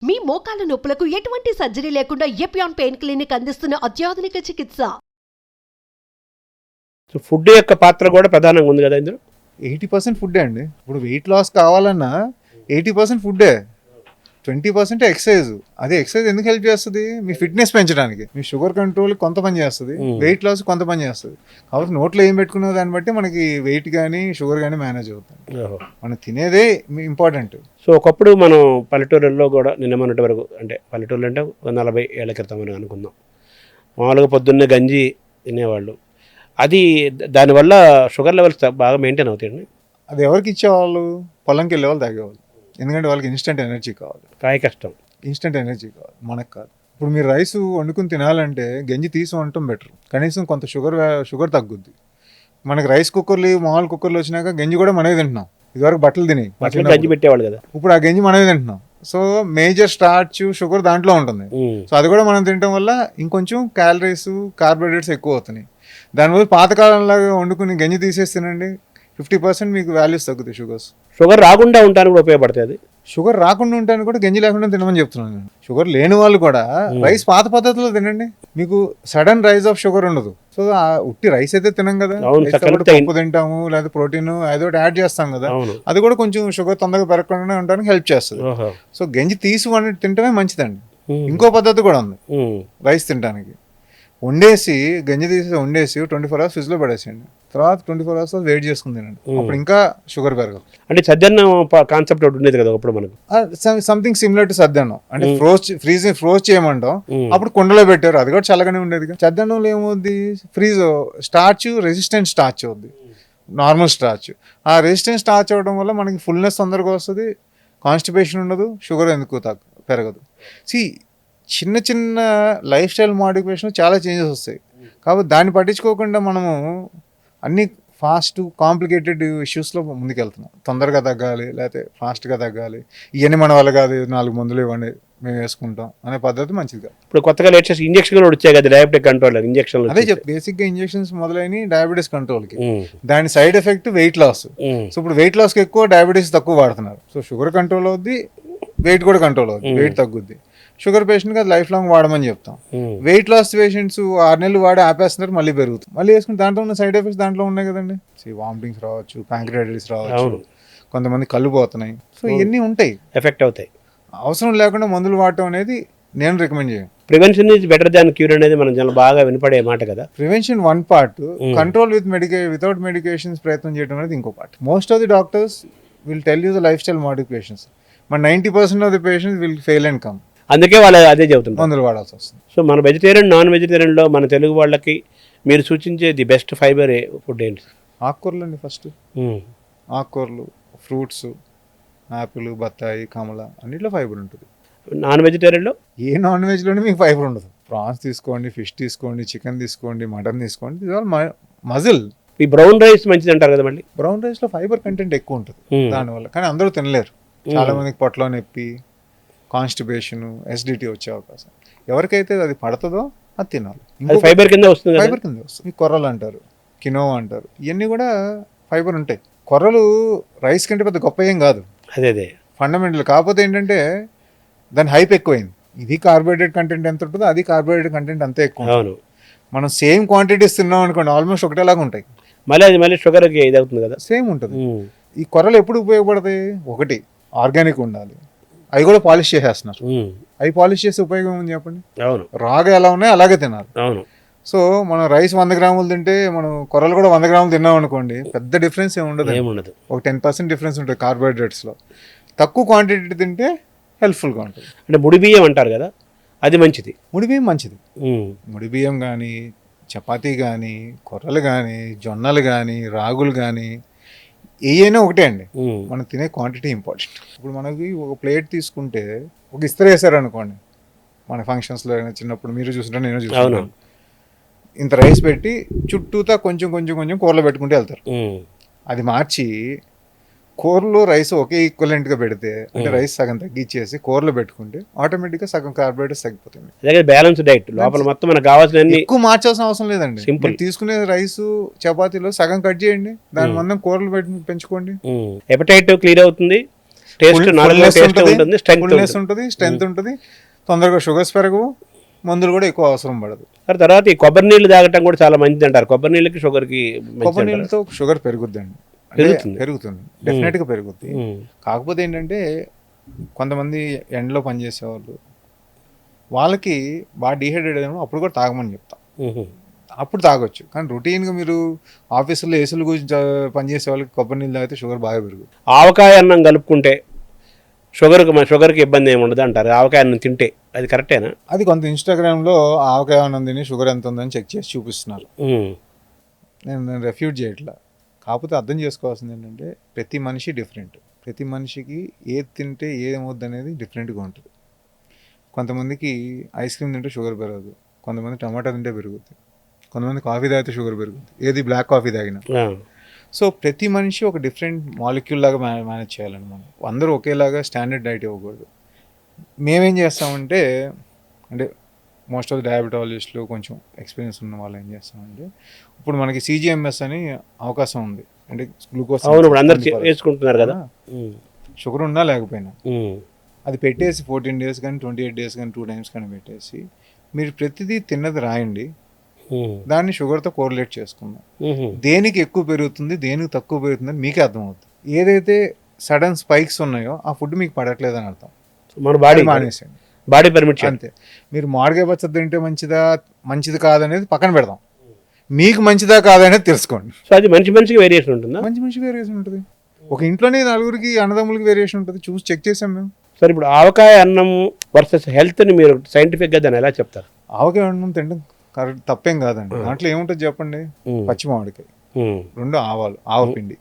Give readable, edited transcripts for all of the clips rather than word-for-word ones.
మీ మోకాల నొప్పులకు ఎటువంటి సర్జరీ లేకుండా ఎపియాన్ పెయిన్ క్లినిక్ అందిస్తున్న అత్యాధునిక చికిత్స. సో ఫుడ్ యొక్క పాత్ర కూడా ప్రధానంగా ఉంది కదా ఇందులో. 80% ఫుడ్డే అండి. ఇప్పుడు వెయిట్ లాస్ కావాలన్నా 80% ఫుడ్డే, 20% ఎక్సర్సైజ్. అదే ఎక్సర్సైజ్ ఎందుకు హెల్ప్ చేస్తుంది? మీ ఫిట్నెస్ పెంచడానికి, మీ షుగర్ కంట్రోల్ కొంత పని చేస్తుంది, వెయిట్ లాస్ కొంత పని చేస్తుంది. కాబట్టి నోట్లో ఏం పెట్టుకునే దాన్ని బట్టి మనకి వెయిట్ కానీ షుగర్ కానీ మేనేజ్ అవుతుంది. మనం తినేదే ఇంపార్టెంట్. సో ఒకప్పుడు మనం పల్లెటూరుల్లో కూడా నిన్న మొన్నటి వరకు, అంటే పల్లెటూరులు అంటే 40 ఏళ్ల క్రితం అని అనుకుందాం, మామూలుగా పొద్దున్నే గంజి తినేవాళ్ళు. అది దానివల్ల షుగర్ లెవెల్స్ బాగా మెయింటైన్ అవుతాయండి. అది ఎవరికి ఇచ్చేవాళ్ళు? పొలంకి వెళ్ళే వాళ్ళు తాగేవాళ్ళు. ఎందుకంటే వాళ్ళకి ఇన్స్టెంట్ ఎనర్జీ కావాలి, కాయ కష్టం, ఇన్స్టెంట్ ఎనర్జీ కావాలి, మనకు కాదు. ఇప్పుడు మీరు రైస్ వండుకుని తినాలంటే గంజి తీసి వండటం బెటర్. కనీసం కొంత షుగర్ తగ్గుద్ది. మనకి రైస్ కుక్కర్లు మామూలు కుక్కర్లు వచ్చినాక గంజి కూడా మనమే తింటున్నాం. ఇదివరకు బట్టలు తిని గంజి పెట్టేవాళ్ళు కదా, ఇప్పుడు ఆ గంజి మనమే తింటున్నాం. సో మేజర్ స్టార్చ్ షుగర్ దాంట్లో ఉంటుంది. సో అది కూడా మనం తినడం వల్ల ఇంకొంచెం క్యాలరీస్ కార్బోహైడ్రేట్స్ ఎక్కువ అవుతున్నాయి. దానివల్ల పాతకాలంలాగా వండుకుని గంజి తీసేసి తినండి, 50% మీకు వాల్యూస్ తగ్గుతాయి. షుగర్ రాకుండా ఉండడానికి కూడా ఉపయోగపడుతుంది. అది షుగర్ రాకుండా ఉంటాను కూడా గంజి లేకుండా తినమని చెప్తున్నాను నేను. షుగర్ లేని వాళ్ళు కూడా రైస్ పాత పద్ధతిలో తినండి, మీకు సడన్ రైజ్ ఆఫ్ షుగర్ ఉండదు. సో ఉట్టి రైస్ అయితే తినం కదా, పప్పు తింటాము, లేదా ప్రోటీన్ ఏదో యాడ్ చేస్తాం కదా, అది కూడా కొంచెం షుగర్ తొందరగా పెరగకుండా ఉండడానికి హెల్ప్ చేస్తుంది. సో గంజి తీసి వండి తింటమే మంచిదండి. ఇంకో పద్ధతి కూడా ఉంది రైస్ తినడానికి. వండేసి గంజి తీసి వండేసి 24 hours ఫ్రిడ్జ్లో పడేసేయండి, తర్వాత 24 hours వెయిట్ చేసుకుని తినండి. అప్పుడు ఇంకా షుగర్ పెరగదు. అంటే సద్దన్నం కాన్సెప్ట్ ఒకటి ఉండేది కదా అప్పుడు మనకు, సంథింగ్ సిమిలర్ టు సద్దన్నం. అంటే ఫ్రోజ్ చేయమంటాం, అప్పుడు కుండలో పెట్టారు, అది కూడా చల్లగానే ఉండేది. సద్దన్నంలో ఏమవుద్ది? స్టార్చ్ రెసిస్టెంట్ స్టార్చ్ అవుద్ది, నార్మల్ స్టార్చ్. ఆ రెసిస్టెంట్ స్టార్చ్ అవ్వడం వల్ల మనకి ఫుల్నెస్ తొందరగా వస్తుంది, కాన్స్టిపేషన్ ఉండదు, షుగర్ ఎందుకు పెరగదు. చిన్న చిన్న లైఫ్ స్టైల్ మోడిఫికేషన్ చాలా చేంజెస్ వస్తాయి. కాబట్టి దాన్ని పట్టించుకోకుండా మనము అన్ని ఫాస్ట్ కాంప్లికేటెడ్ ఇష్యూస్లో ముందుకెళ్తున్నాం. తొందరగా తగ్గాలి, లేకపోతే ఫాస్ట్గా తగ్గాలి, ఇవన్నీ మన వల్ల కాదు, 4 మందులు ఇవ్వండి మేము వేసుకుంటాం అనే పద్ధతి మంచిది కాదు. ఇప్పుడు కొత్తగా లేటెస్ట్ ఇంజక్షన్ కూడా వచ్చాయి కదా, డయాబెటిక్ కంట్రోల్ ఇంజక్షన్. అదే బేసిక్గా ఇంజెక్షన్స్ మొదలైన డయాబెటీస్ కంట్రోల్కి. దాని side effect weight loss. So ఇప్పుడు వెయిట్ లాస్కి ఎక్కువ, డయాబెటీస్ తక్కువ వాడుతున్నారు. సో షుగర్ కంట్రోల్ అవుద్ది, వెయిట్ కూడా కంట్రోల్ అవుద్ది, వెయిట్ తగ్గుద్ది. షుగర్ పేషెంట్కి అది లైఫ్ లాంగ్ వాడమని చెప్తాం. వెయిట్ లాస్ పేషెంట్స్ 6 నెలలు వాడి ఆపేస్తున్నారు, మళ్ళీ పెరుగుతుంది, మళ్ళీ వేసుకుని దాంట్లో ఉన్న సైడ్ ఎఫెక్ట్స్ దాంట్లో ఉన్నాయి కదండి. వామిటింగ్స్ రావచ్చు, ప్యాంక్రియాటిస్ రావచ్చు, కొంతమంది కళ్ళు పోతున్నాయి. సో ఇవన్నీ ఉంటాయి, ఎఫెక్ట్ అవుతాయి. అవసరం లేకుండా మందులు వాడటం అనేది నేను రికమెండ్ చేయను. Prevention is better than cure అనేది మనం చాలా బాగా వినపడే మాట కదా. Prevention one part, control without medications ప్రయత్నం చేయడం అనేది ఇంకో part. Most of the doctors will tell you the life style modifications, but 90% of the patients will fail and come. అందుకే వాళ్ళు అదే చెబుతున్నారు, మందులు వాడాల్సి వస్తుంది. సో మన వెజిటేరియన్, నాన్ వెజిటేరియన్లో మన తెలుగు వాళ్ళకి మీరు సూచించే ది బెస్ట్ ఫైబర్ ఫుడ్ ఏంటి? ఆకుకూరలు అండి. ఫస్ట్ ఆకుకూరలు, ఫ్రూట్స్, యాపిల్, బత్తాయి, కమల, అన్నిట్లో ఫైబర్ ఉంటుంది. నాన్ వెజిటేరియన్లో నాన్ వెజ్లోనే మీకు ఫైబర్ ఉండదు. ప్రాన్స్ తీసుకోండి, ఫిష్ తీసుకోండి, చికెన్ తీసుకోండి, మటన్ తీసుకోండి, ఇది ఆల్ మజిల్. ఈ బ్రౌన్ రైస్ మంచిది అంటారు కదా. మళ్ళీ బ్రౌన్ రైస్లో ఫైబర్ కంటెంట్ ఎక్కువ ఉంటుంది దానివల్ల, కానీ అందరూ తినలేరు. చాలా మందికి పొట్టలో నొప్పి, కాన్స్టిపేషన్, ఎసిడిటీ వచ్చే అవకాశం. ఎవరికైతే అది పడుతుందో అది తినాలి. ఫైబర్ కింద వస్తుంది, ఫైబర్ కింద వస్తుంది. కొర్రలు అంటారు, కినోవా అంటారు, ఇవన్నీ కూడా ఫైబర్ ఉంటాయి. కొర్రలు రైస్ కంటే పెద్ద గొప్ప ఏం కాదు, అదే ఫండమెంటల్. కాకపోతే ఏంటంటే దాని హైప్ ఎక్కువైంది. ఇది కార్బోహైడ్రేట్ కంటెంట్ ఎంత ఉంటుందో అది కార్బోహైడ్రేట్ కంటెంట్ అంతే ఎక్కువ. అవును, మనం సేమ్ క్వాంటిటీస్ తిన్నాం అనుకోండి, ఆల్మోస్ట్ ఒకటేలాగా ఉంటాయి. మళ్ళీ షుగర్కి ఇది అవుతుంది కదా, సేమ్ ఉంటుంది. ఈ కొర్రలు ఎప్పుడు ఉపయోగపడతాయి? ఒకటి ఆర్గానిక్ ఉండాలి, అవి కూడా పాలిష్ చేసేస్తున్నారు. అవి పాలిష్ చేసే ఉపయోగం ఉంది చెప్పండి. అవును, రాగా ఎలా ఉన్నాయో అలాగే తినాలి. అవును. సో మనం రైస్ 100 గ్రాములు తింటే మనం కొర్రలు కూడా 100 గ్రాములు తిన్నాం అనుకోండి, పెద్ద డిఫరెన్స్ ఏమి ఉండదు. ఒక 10% డిఫరెన్స్ ఉంటుంది కార్బోహైడ్రేట్స్లో. తక్కువ క్వాంటిటీ తింటే హెల్ప్ఫుల్గా ఉంటుంది. అంటే ముడి బియ్యం అంటారు కదా, అది మంచిది. ముడి బియ్యం మంచిది. ముడి బియ్యం కానీ, చపాతీ కానీ, కొర్రలు కానీ, జొన్నలు కానీ, రాగులు కానీ, ఏయైనా ఒకటే అండి. మనం తినే క్వాంటిటీ ఇంపార్టెంట్. ఇప్పుడు మనకి ఒక ప్లేట్ తీసుకుంటే ఒక ఇస్త్రీ వేసారు అనుకోండి, మన ఫంక్షన్స్లో చిన్నప్పుడు మీరు చూసుకుంటే నేను చూసాను, ఇంత రైస్ పెట్టి చుట్టూతా కొంచెం కొంచెం కొంచెం కూరలో పెట్టుకుంటూ వెళ్తారు. అది మార్చి కూరలో రైస్ ఒకే ఈక్వలెంట్గా పెడితే, అంటే రైస్ సగం తగ్గించేసి కూరలో పెట్టుకుంటే ఆటోమేటిక్గా సగం కార్బోహైడ్రేట్స్ తగ్గిపోతుంది. బ్యాలెన్స్ డైట్ లోపల మొత్తం మనకు కావాల్సిన ఎక్కువ మార్చాల్సిన అవసరం లేదండి. సింపుల్. తీసుకునే రైస్ చపాతీలో సగం కట్ చేయండి, దాని మందం కూరలు పెంచుకోండి. హెపటైట్ క్లియర్ అవుతుంది, టేస్ట్ నాలుగు టేస్ట్ ఉంటుంది, ఫుల్నెస్ ఉంటుంది, స్ట్రెంత్ ఉంటుంది, తొందరగా షుగర్స్ పెరగవు, మందులు కూడా ఎక్కువ అవసరం పడదు. తర్వాత ఈ కొబ్బరి నీళ్ళు తాగటం కూడా చాలా మంచిది అంటారు. కొబ్బరి నీళ్ళకి షుగర్కి కొబ్బరి నీళ్ళతో షుగర్ పెరుగుద్దండి, పెరుగుతుంది, డెఫినెట్గా పెరుగుద్ది. కాకపోతే ఏంటంటే కొంతమంది ఎండలో పనిచేసే వాళ్ళకి బాగా డిహైడ్రేట్ అయినా అప్పుడు కూడా తాగమని చెప్తాం, అప్పుడు తాగొచ్చు. కానీ రొటీన్గా మీరు ఆఫీసులో ఏసీల గురించి పనిచేసే వాళ్ళకి కొబ్బరి నీళ్ళు తాగితే షుగర్ బాగా పెరుగుతుంది. ఆవకాయ అన్నం కలుపుకుంటే షుగర్కి ఇబ్బంది ఏమి ఉండదు అంటారు. ఆవకాయ అన్నం తింటే అది కరెక్టేనా? అది కొంత ఇన్స్టాగ్రామ్లో ఆవకాయ అన్నం తిని షుగర్ ఎంత ఉందని చెక్ చేసి చూపిస్తున్నారు. నేను రెఫ్యూట్ చేయట్లా. కాకపోతే అర్థం చేసుకోవాల్సింది ఏంటంటే ప్రతి మనిషి డిఫరెంట్, ప్రతి మనిషికి ఏది తింటే ఏమవుద్ది అనేది డిఫరెంట్గా ఉంటుంది. కొంతమందికి ఐస్ క్రీమ్ తింటే షుగర్ పెరగదు, కొంతమంది టమాటా తింటే పెరుగుద్ది, కొంతమంది కాఫీ తాగితే షుగర్ పెరుగుద్ది, ఏది బ్లాక్ కాఫీ తాగినా. సో ప్రతి మనిషి ఒక డిఫరెంట్ మాలిక్యూల్ లాగా మేనేజ్ చేయాలని మనం అందరూ ఒకేలాగా స్టాండర్డ్ డైట్ ఇవ్వకూడదు. మేమేం చేస్తామంటే, అంటే మోస్ట్ ఆఫ్ డయాబెటాలజిస్టులు కొంచెం ఎక్స్పీరియన్స్ ఉన్న వాళ్ళు ఏం చేస్తామంటే, ఇప్పుడు మనకి CGMS అని అవకాశం ఉంది, అంటే గ్లూకోజ్ వేసుకుంటున్నారు కదా, షుగర్ ఉన్నా లేకపోయినా అది పెట్టేసి 14 days కానీ 28 days కానీ 2 times కానీ పెట్టేసి మీరు ప్రతిదీ తిన్నది రాయండి, దాన్ని షుగర్తో కోరిలేట్ చేసుకుందాం. దేనికి ఎక్కువ పెరుగుతుంది, దేనికి తక్కువ పెరుగుతుంది అని మీకే అర్థమవుతుంది. ఏదైతే సడన్ స్పైక్స్ ఉన్నాయో ఆ ఫుడ్ మీకు పడట్లేదని అర్థం. మన బాడీ మానేసండి, బాడీ పర్మిట్ అంతే. మీరు మామిడికాయ పచ్చడి తింటే మంచిది కాదనేది పక్కన పెడదాం, మీకు మంచిదా కాదనేది తెలుసుకోండి. సో అది మనిషికి వేరియేషన్ ఉంటుందా? మంచి వేరియేషన్ ఉంటుంది. ఒక ఇంట్లోనే నలుగురికి అన్నదమ్ములకి వేరియేషన్ ఉంటుంది, చూసి చెక్ చేసాం మేము. సరే, ఇప్పుడు ఆవకాయ అన్నం వర్సెస్ హెల్త్ని మీరు సైంటిఫిక్గా దాన్ని ఎలా చెప్తారు? ఆవకాయ అన్నం తింటాం కరెక్ట్, తప్పేం కాదండి. దాంట్లో ఏముంటుంది చెప్పండి, పచ్చి మామిడికాయ, 2 ఆవాలు, ఆవపిండి,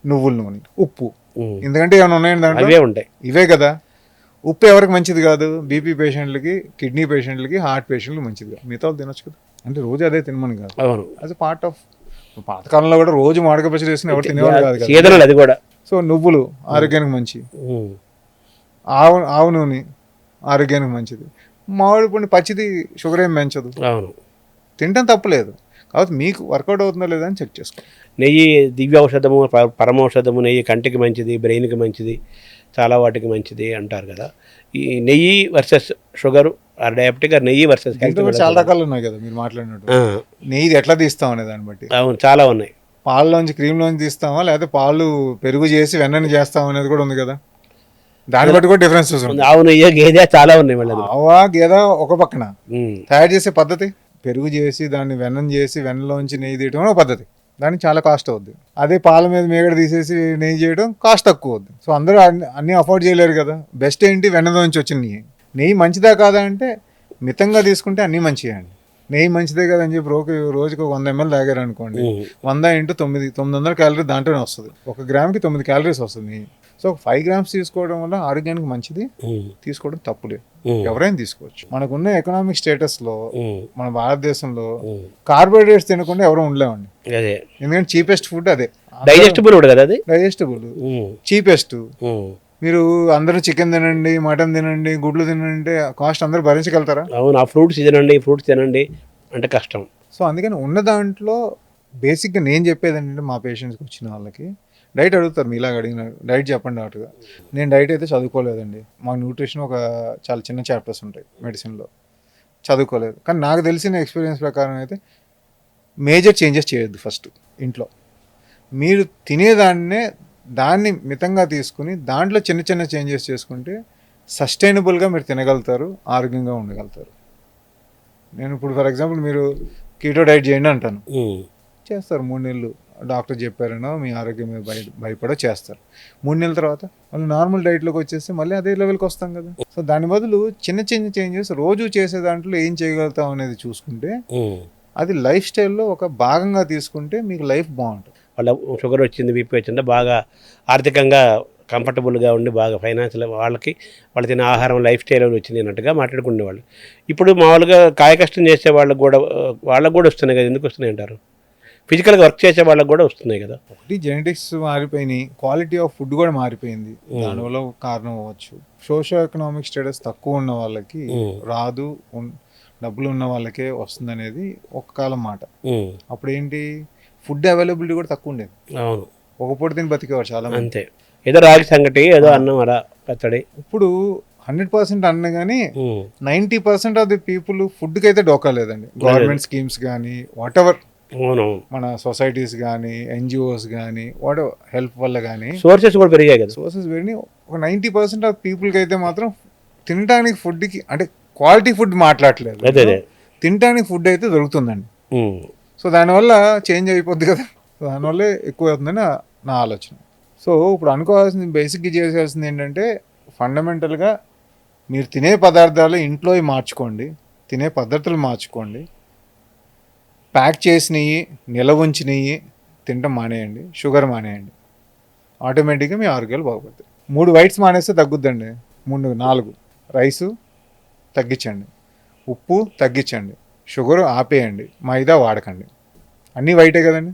నువ్వుల నూనె, ఉప్పు, ఎందుకంటే ఏమైనా ఉన్నాయండి దాంట్లో? అవే ఉంటాయి, ఇవే కదా. ఉప్పు ఎవరికి మంచిది కాదు? బీపీ పేషెంట్లకి, కిడ్నీ పేషెంట్లకి, హార్ట్ పేషెంట్లకి మంచిది కాదు. మిగతా తినొచ్చు కదా, అంటే రోజు అదే తినమని కాదు. అవును, అది పార్ట్ ఆఫ్. పాతకాలంలో కూడా రోజు మామిడికాయ పచ్చడి వేసుకుని ఎవరు తినేవాళ్ళు కాదు కదా, అది కూడా. సో నువ్వులు ఆరోగ్యానికి మంచి, ఆవు నూనె ఆరోగ్యానికి మంచిది, మామిడి పండు పచ్చిది షుగర్ ఏం పెంచదు, తింటాం తప్పలేదు. కాబట్టి మీకు వర్కౌట్ అవుతుందో లేదా అని చెక్ చేసుకో. నెయ్యి దివ్య ఔషధము, పరమౌషధము. నెయ్యి కంటికి మంచిది, బ్రెయిన్కి మంచిది, చాలా వాటికి మంచిది అంటారు కదా. ఈ నెయ్యి వర్సెస్ షుగర్, డయాబెటిక్, నెయ్యి వర్సెస్ హెల్త్ చాలా రకాలు ఉన్నాయి కదా మీరు మాట్లాడినట్టు. నెయ్యి ఎట్లా తీస్తాం అనే దాన్ని బట్టి. అవును, చాలా ఉన్నాయి. పాలలోంచి క్రీమ్లోంచి తీస్తామా, లేకపోతే పాలు పెరుగు చేసి వెన్నని చేస్తాం అనేది కూడా ఉంది కదా, దాన్ని బట్టి కూడా డిఫరెన్సెస్ ఉంది. ఆవు నెయ్యి, గేదె చాలా ఉన్నాయి. మళ్ళీ ఆవా గేదె ఒక పక్కన తయారు చేసే పద్ధతి, పెరుగు చేసి దాన్ని వెన్నం చేసి వెన్నలోంచి నెయ్యి తీయడం ఒక పద్ధతి, దానికి చాలా కాస్ట్ అవుద్ది. అదే పాల మీద మేగడ తీసేసి నెయ్యి చేయడం కాస్ట్ తక్కువ అవుద్ది. సో అందరూ అన్నీ అఫోర్డ్ చేయలేరు కదా. బెస్ట్ ఏంటి, వెన్నలోంచి వచ్చిన నెయ్యి. నెయ్యి మంచిదా కాదా అంటే మితంగా తీసుకుంటే అన్నీ మంచిగా అండి. నెయ్యి మంచిదే కదా అని చెప్పి రోజుకి 100 ml తాగారు అనుకోండి, 100 × 900 క్యాలరీ దాంట్లోనే వస్తుంది. 1 గ్రామ్కి 9 calories వస్తుంది నెయ్యి. సో 5 grams తీసుకోవడం వల్ల ఆరోగ్యానికి మంచిది, తీసుకోవడం తప్పులేదు, ఎవరైనా తీసుకోవచ్చు. మనకున్న ఎకనామిక్ స్టేటస్లో మన భారతదేశంలో కార్బోహైడ్రేట్స్ తినకుండా ఎవరు ఉండలేమండి, ఎందుకంటే చీపెస్ట్ ఫుడ్ అదే. డైజెస్టిబుల్ కదా, అది డైజెస్టిబుల్ చీపెస్ట్. మీరు అందరూ చికెన్ తినండి, మటన్ తినండి, గుడ్లు తినండి, కాస్ట్ అందరూ భరించగలుగుతారా? అవును, ఆ ఫ్రూట్స్ తినండి అంటే కష్టం. సో అందుకని ఉన్న దాంట్లో బేసిక్గా నేను చెప్పేది ఏంటంటే, మా పేషెంట్స్కి వచ్చిన వాళ్ళకి డైట్ అడుగుతారు, మీలాగా అడిగిన డైట్ చెప్పండి డాక్టర్గా. నేను డైట్ అయితే చదువుకోలేదండి, మాకు న్యూట్రిషన్ ఒక చాలా చిన్న చాప్టర్స్ ఉంటాయి మెడిసిన్లో, చదువుకోలేదు. కానీ నాకు తెలిసిన ఎక్స్పీరియన్స్ ప్రకారం అయితే మేజర్ చేంజెస్ చేయొద్దు. ఫస్ట్ ఇంట్లో మీరు దాన్ని మితంగా తీసుకుని దాంట్లో చిన్న చిన్న చేంజెస్ చేసుకుంటే సస్టైనబుల్గా మీరు తినగలుగుతారు, ఆరోగ్యంగా ఉండగలుగుతారు. నేను ఇప్పుడు ఫర్ ఎగ్జాంపుల్ మీరు కీటో డైట్ చేయండి అంటాను, చేస్తారు 3 నెలలు, డాక్టర్ చెప్పారనో మీ ఆరోగ్యం మీద భయపడో చేస్తారు. 3 నెలల తర్వాత మళ్ళీ నార్మల్ డైట్లోకి వచ్చేస్తే మళ్ళీ అదే లెవెల్కి వస్తాం కదా. సో దాని బదులు చిన్న చిన్న చేంజెస్ రోజు చేసే దాంట్లో ఏం చేయగలుగుతాం అనేది చూసుకుంటే అది లైఫ్ స్టైల్లో ఒక భాగంగా తీసుకుంటే మీకు లైఫ్ బాగుంటుంది. వాళ్ళ షుగర్ వచ్చింది, బీపీ వచ్చింది, బాగా ఆర్థికంగా కంఫర్టబుల్గా ఉండి బాగా ఫైనాన్షియల్ వాళ్ళు తినే ఆహారం లైఫ్ స్టైల్ వచ్చింది అన్నట్టుగా మాట్లాడుకునేవాళ్ళు. ఇప్పుడు మామూలుగా కాయకష్టం చేసే వాళ్ళకు కూడా వస్తున్నాయి కదా, ఎందుకు వస్తున్నాయి అంటారు? ఫిజికల్గా వర్క్ చేసే వాళ్ళకి కూడా వస్తున్నాయి కదా. ఒకటి జెనెటిక్స్ మారిపోయినాయి, క్వాలిటీ ఆఫ్ ఫుడ్ కూడా మారిపోయింది, దానివల్ల కారణం అవ్వచ్చు. సోషో ఎకనామిక్ స్టేటస్ తక్కువ ఉన్న వాళ్ళకి రాదు, డబ్బులు ఉన్న వాళ్ళకే వస్తుంది అనేది ఒక కాలం మాట. అప్పుడు ఏంటి, ఫుడ్ అవైలబిలిటీ కూడా తక్కువ ఉండేది. అవును, ఒక పూట తిని బతికేవారు చాలా మంది. అంతే. ఏదో రాగి సంగటి ఏదో అన్నం అలా పచ్చడి. ఇప్పుడు 100% అన్న కానీ 90% ఆఫ్ ది పీపుల్ ఫుడ్కి అయితే డోకా లేదండి. గవర్నమెంట్ స్కీమ్స్ కానీ వాట్ ఎవర్, అవునవును. మన సొసైటీస్ కానీ ఎన్జిఓస్ కానీ వాట్ ఎవర్ హెల్ప్ వల్ల కానీ సోర్సెస్ కూడా పెరిగాయి కదా. సోర్సెస్ పెరిగి ఒక 90% ఆఫ్ పీపుల్కి అయితే మాత్రం తినడానికి ఫుడ్కి అంటే క్వాలిటీ ఫుడ్ మాట్లాడలేదు, అదే అదే. తినడానికి ఫుడ్ అయితే దొరుకుతుందండి. ఉమ్. సో దానివల్ల చేంజ్ అయిపోద్ది కదా, దానివల్లే ఎక్కువ అవుతుందని నా ఆలోచన. సో ఇప్పుడు అనుకోవాల్సింది బేసిక్గా చేయాల్సింది ఏంటంటే ఫండమెంటల్గా మీరు తినే పదార్థాలు ఇంట్లో మార్చుకోండి, తినే పద్ధతులు మార్చుకోండి, ప్యాక్ చేసినవి నిల్వ ఉంచినవి తినటం మానేయండి, షుగర్ మానేయండి, ఆటోమేటిక్గా మీ ఆరోగ్యాలు బాగుపడతాయి. 3 వైట్స్ మానేస్తే తగ్గుద్దండి. 4 రైసు తగ్గించండి, ఉప్పు తగ్గించండి, షుగర్ ఆపేయండి, మైదా వాడకండి. అన్నీ వైటే కదండి.